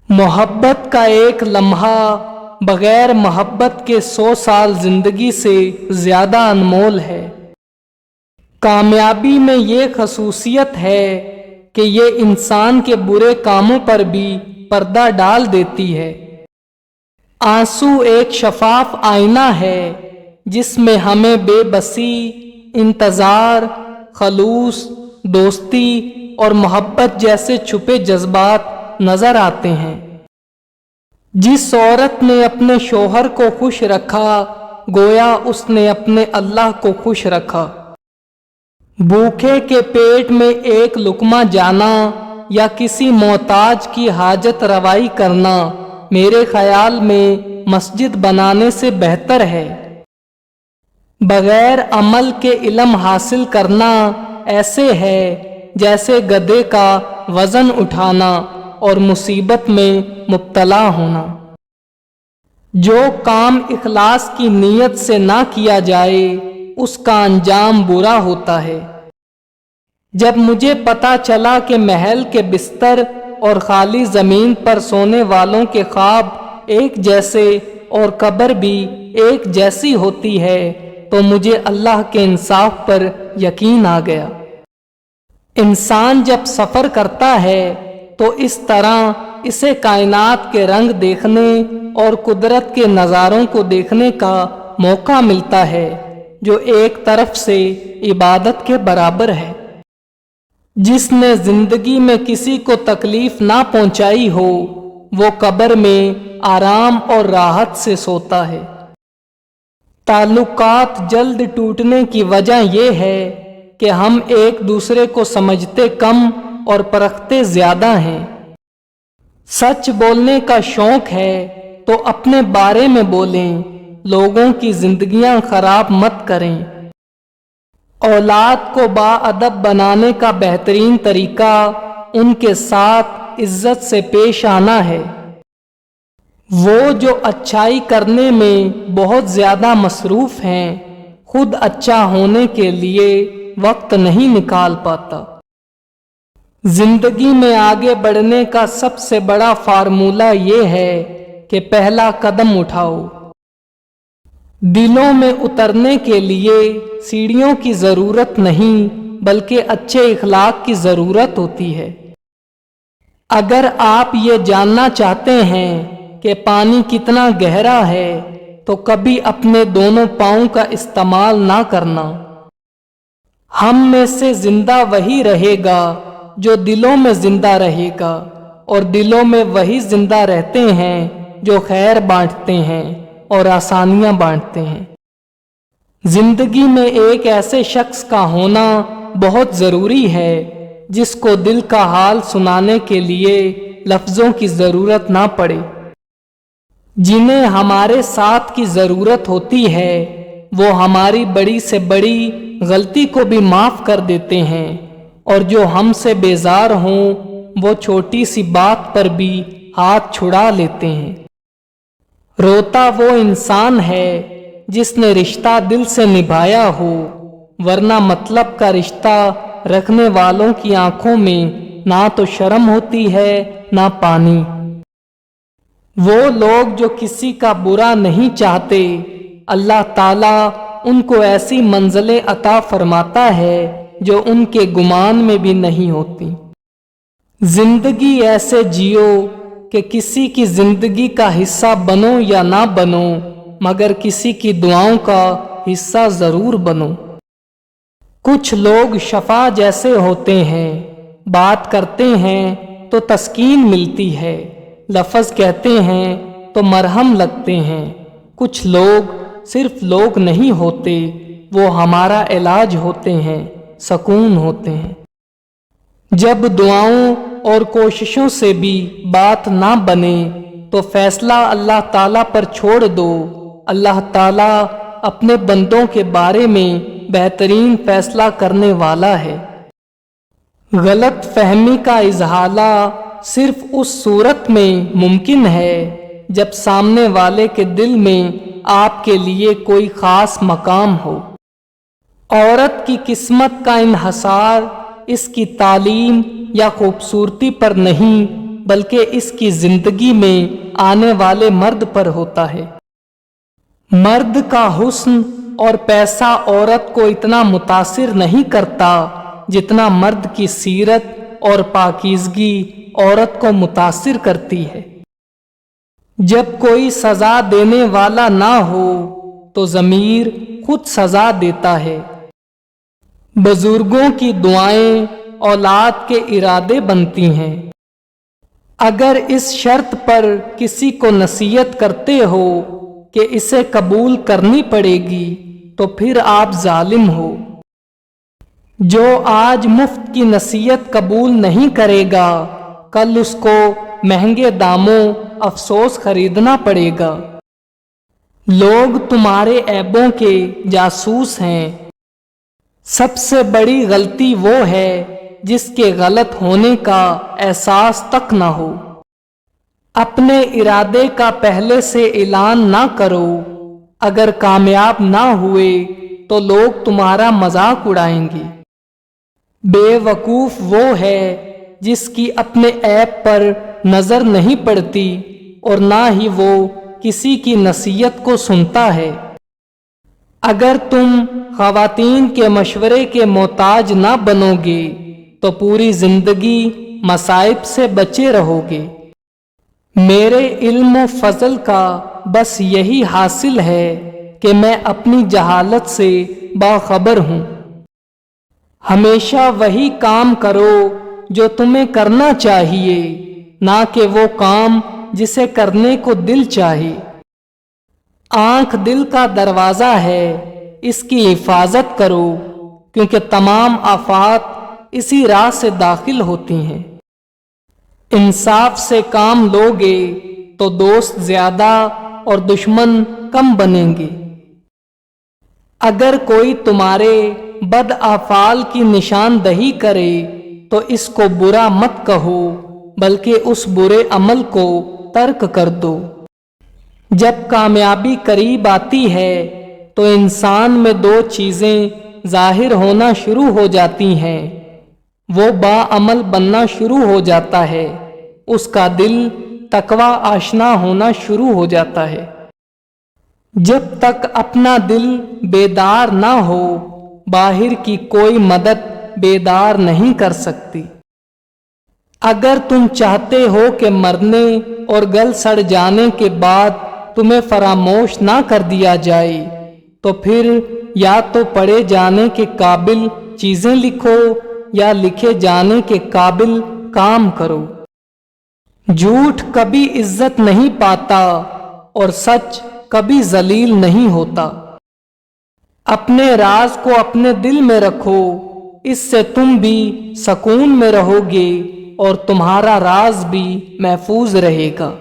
محبت کا ایک لمحہ بغیر محبت کے 100 سال زندگی سے زیادہ انمول ہے۔ کامیابی میں یہ خصوصیت ہے کہ یہ انسان کے برے کاموں پر بھی پردہ ڈال دیتی ہے۔ آنسو ایک شفاف آئینہ ہے جس میں ہمیں بے بسی، انتظار، خلوص، دوستی اور محبت جیسے چھپے جذبات نظر آتے ہیں۔ جس عورت نے اپنے شوہر کو خوش رکھا گویا اس نے اپنے اللہ کو خوش رکھا۔ بھوکے کے پیٹ میں ایک لقمہ جانا یا کسی محتاج کی حاجت روائی کرنا میرے خیال میں مسجد بنانے سے بہتر ہے۔ بغیر عمل کے علم حاصل کرنا ایسے ہے جیسے گدھے کا وزن اٹھانا اور مصیبت میں مبتلا ہونا۔ جو کام اخلاص کی نیت سے نہ کیا جائے اس کا انجام برا ہوتا ہے۔ جب مجھے پتا چلا کہ محل کے بستر اور خالی زمین پر سونے والوں کے خواب ایک جیسے اور قبر بھی ایک جیسی ہوتی ہے تو مجھے اللہ کے انصاف پر یقین آ گیا۔ انسان جب سفر کرتا ہے تو اس طرح اسے کائنات کے رنگ دیکھنے اور قدرت کے نظاروں کو دیکھنے کا موقع ملتا ہے جو ایک طرف سے عبادت کے برابر ہے۔ جس نے زندگی میں کسی کو تکلیف نہ پہنچائی ہو وہ قبر میں آرام اور راحت سے سوتا ہے۔ تعلقات جلد ٹوٹنے کی وجہ یہ ہے کہ ہم ایک دوسرے کو سمجھتے کم اور پرکھتے زیادہ ہیں۔ سچ بولنے کا شوق ہے تو اپنے بارے میں بولیں، لوگوں کی زندگیاں خراب مت کریں۔ اولاد کو باادب بنانے کا بہترین طریقہ ان کے ساتھ عزت سے پیش آنا ہے۔ وہ جو اچھائی کرنے میں بہت زیادہ مصروف ہیں خود اچھا ہونے کے لیے وقت نہیں نکال پاتا۔ زندگی میں آگے بڑھنے کا سب سے بڑا فارمولہ یہ ہے کہ پہلا قدم اٹھاؤ۔ دلوں میں اترنے کے لیے سیڑھیوں کی ضرورت نہیں بلکہ اچھے اخلاق کی ضرورت ہوتی ہے۔ اگر آپ یہ جاننا چاہتے ہیں کہ پانی کتنا گہرا ہے تو کبھی اپنے دونوں پاؤں کا استعمال نہ کرنا۔ ہم میں سے زندہ وہی رہے گا جو دلوں میں زندہ رہے گا اور دلوں میں وہی زندہ رہتے ہیں جو خیر بانٹتے ہیں اور آسانیاں بانٹتے ہیں۔ زندگی میں ایک ایسے شخص کا ہونا بہت ضروری ہے جس کو دل کا حال سنانے کے لیے لفظوں کی ضرورت نہ پڑے۔ جنہیں ہمارے ساتھ کی ضرورت ہوتی ہے وہ ہماری بڑی سے بڑی غلطی کو بھی معاف کر دیتے ہیں اور جو ہم سے بیزار ہوں وہ چھوٹی سی بات پر بھی ہاتھ چھڑا لیتے ہیں۔ روتا وہ انسان ہے جس نے رشتہ دل سے نبھایا ہو ورنہ مطلب کا رشتہ رکھنے والوں کی آنکھوں میں نہ تو شرم ہوتی ہے نہ پانی۔ وہ لوگ جو کسی کا برا نہیں چاہتے اللہ تعالیٰ ان کو ایسی منزلیں عطا فرماتا ہے جو ان کے گمان میں بھی نہیں ہوتی۔ زندگی ایسے جیو کہ کسی کی زندگی کا حصہ بنو یا نہ بنو مگر کسی کی دعاؤں کا حصہ ضرور بنو۔ کچھ لوگ شفا جیسے ہوتے ہیں، بات کرتے ہیں تو تسکین ملتی ہے، لفظ کہتے ہیں تو مرہم لگتے ہیں۔ کچھ لوگ صرف لوگ نہیں ہوتے، وہ ہمارا علاج ہوتے ہیں، سکون ہوتے ہیں۔ جب دعاؤں اور کوششوں سے بھی بات نہ بنے تو فیصلہ اللہ تعالیٰ پر چھوڑ دو۔ اللہ تعالیٰ اپنے بندوں کے بارے میں بہترین فیصلہ کرنے والا ہے۔ غلط فہمی کا ازالہ صرف اس صورت میں ممکن ہے جب سامنے والے کے دل میں آپ کے لیے کوئی خاص مقام ہو۔ عورت کی قسمت کا انحصار اس کی تعلیم یا خوبصورتی پر نہیں بلکہ اس کی زندگی میں آنے والے مرد پر ہوتا ہے۔ مرد کا حسن اور پیسہ عورت کو اتنا متاثر نہیں کرتا جتنا مرد کی سیرت اور پاکیزگی عورت کو متاثر کرتی ہے۔ جب کوئی سزا دینے والا نہ ہو تو ضمیر خود سزا دیتا ہے۔ بزرگوں کی دعائیں اولاد کے ارادے بنتی ہیں۔ اگر اس شرط پر کسی کو نصیحت کرتے ہو کہ اسے قبول کرنی پڑے گی تو پھر آپ ظالم ہو۔ جو آج مفت کی نصیحت قبول نہیں کرے گا کل اس کو مہنگے داموں افسوس خریدنا پڑے گا۔ لوگ تمہارے عیبوں کے جاسوس ہیں۔ سب سے بڑی غلطی وہ ہے جس کے غلط ہونے کا احساس تک نہ ہو۔ اپنے ارادے کا پہلے سے اعلان نہ کرو، اگر کامیاب نہ ہوئے تو لوگ تمہارا مذاق اڑائیں گے۔ بے وقوف وہ ہے جس کی اپنے عیب پر نظر نہیں پڑتی اور نہ ہی وہ کسی کی نصیحت کو سنتا ہے۔ اگر تم خواتین کے مشورے کے محتاج نہ بنو گے تو پوری زندگی مصائب سے بچے رہو گے۔ میرے علم و فضل کا بس یہی حاصل ہے کہ میں اپنی جہالت سے باخبر ہوں۔ ہمیشہ وہی کام کرو جو تمہیں کرنا چاہیے، نہ کہ وہ کام جسے کرنے کو دل چاہے۔ آنکھ دل کا دروازہ ہے، اس کی حفاظت کرو، کیونکہ تمام آفات اسی راہ سے داخل ہوتی ہیں۔ انصاف سے کام لوگے تو دوست زیادہ اور دشمن کم بنیں گے۔ اگر کوئی تمہارے بد افعال کی نشاندہی کرے تو اس کو برا مت کہو، بلکہ اس برے عمل کو ترک کر دو۔ جب کامیابی قریب آتی ہے تو انسان میں دو چیزیں ظاہر ہونا شروع ہو جاتی ہیں۔ وہ باعمل بننا شروع ہو جاتا ہے، اس کا دل تقوی آشنا ہونا شروع ہو جاتا ہے۔ جب تک اپنا دل بیدار نہ ہو باہر کی کوئی مدد بیدار نہیں کر سکتی۔ اگر تم چاہتے ہو کہ مرنے اور گل سڑ جانے کے بعد تمہیں فراموش نہ کر دیا جائے تو پھر یا تو پڑھے جانے کے قابل چیزیں لکھو یا لکھے جانے کے قابل کام کرو۔ جھوٹ کبھی عزت نہیں پاتا اور سچ کبھی ذلیل نہیں ہوتا۔ اپنے راز کو اپنے دل میں رکھو، اس سے تم بھی سکون میں رہو گے اور تمہارا راز بھی محفوظ رہے گا۔